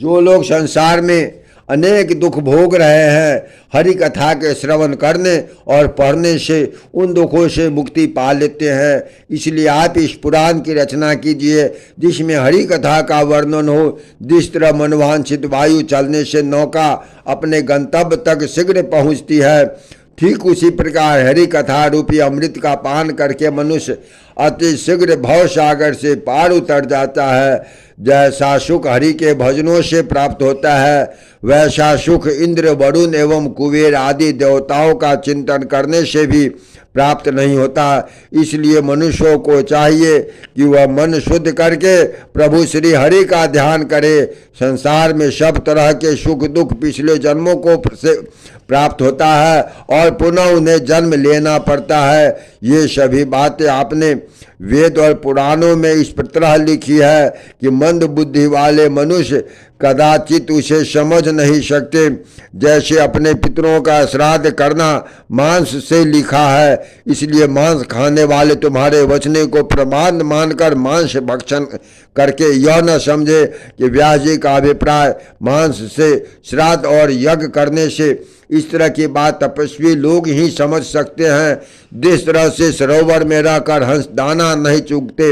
जो लोग संसार में अनेक दुख भोग रहे हैं, हरि कथा के श्रवण करने और पढ़ने से उन दुखों से मुक्ति पा लेते हैं। इसलिए आप इस पुराण की रचना कीजिए जिसमें हरि कथा का वर्णन हो। जिस तरह मनवांछित वायु चलने से नौका अपने गंतव्य तक शीघ्र पहुंचती है, ठीक उसी प्रकार हरि कथा रूपी अमृत का पान करके मनुष्य अति शीघ्र भव सागर से पार उतर जाता है। जैसा सुख हरि के भजनों से प्राप्त होता है, वैसा सुख इंद्र, वरुण एवं कुबेर आदि देवताओं का चिंतन करने से भी प्राप्त नहीं होता। इसलिए मनुष्यों को चाहिए कि वह मन शुद्ध करके प्रभु श्री हरि का ध्यान करे। संसार में सब तरह के सुख दुख पिछले जन्मों को प्राप्त होता है और पुनः उन्हें जन्म लेना पड़ता है। ये सभी बातें आपने वेद और पुराणों में इस तरह लिखी है कि मंद बुद्धि वाले मनुष्य कदाचित उसे समझ नहीं सकते। जैसे अपने पितरों का श्राद्ध करना मांस से लिखा है, इसलिए मांस खाने वाले तुम्हारे वचने को प्रमाण मानकर मांस भक्षण करके यह न समझे कि व्यास जी का अभिप्राय मांस से श्राद्ध और यज्ञ करने से। इस तरह की बात तपस्वी लोग ही समझ सकते हैं। जिस तरह से सरोवर में रहकर हंस दाना नहीं चुगते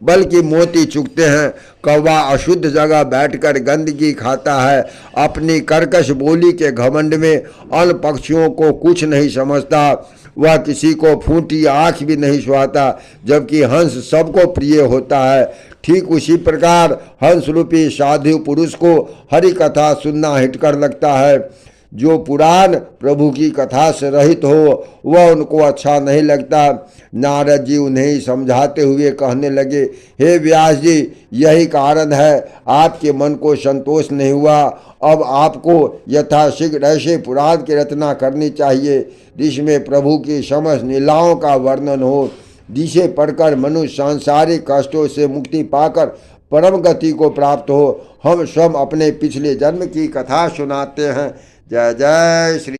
बल्कि मोती चुगते हैं, कौवा अशुद्ध जगह बैठकर गंदगी खाता है। अपनी कर्कश बोली के घमंड में अन्य पक्षियों को कुछ नहीं समझता। वह किसी को फूटी आँख भी नहीं सुहाता, जबकि हंस सबको प्रिय होता है। ठीक उसी प्रकार हंस रूपी साधु पुरुष को हरि कथा सुनना हितकर लगता है। जो पुराण प्रभु की कथा से रहित हो वह उनको अच्छा नहीं लगता। नारद जी उन्हें समझाते हुए कहने लगे, हे व्यास जी, यही कारण है आपके मन को संतोष नहीं हुआ। अब आपको यथाशीघ्र ऐसे पुराण की रचना करनी चाहिए जिसमें प्रभु की समस्त लीलाओं का वर्णन हो, जिसे पढ़कर मनुष्य सांसारिक कष्टों से मुक्ति पाकर परम गति को प्राप्त हो। हम स्वयं अपने पिछले जन्म की कथा सुनाते हैं। जय जय श्री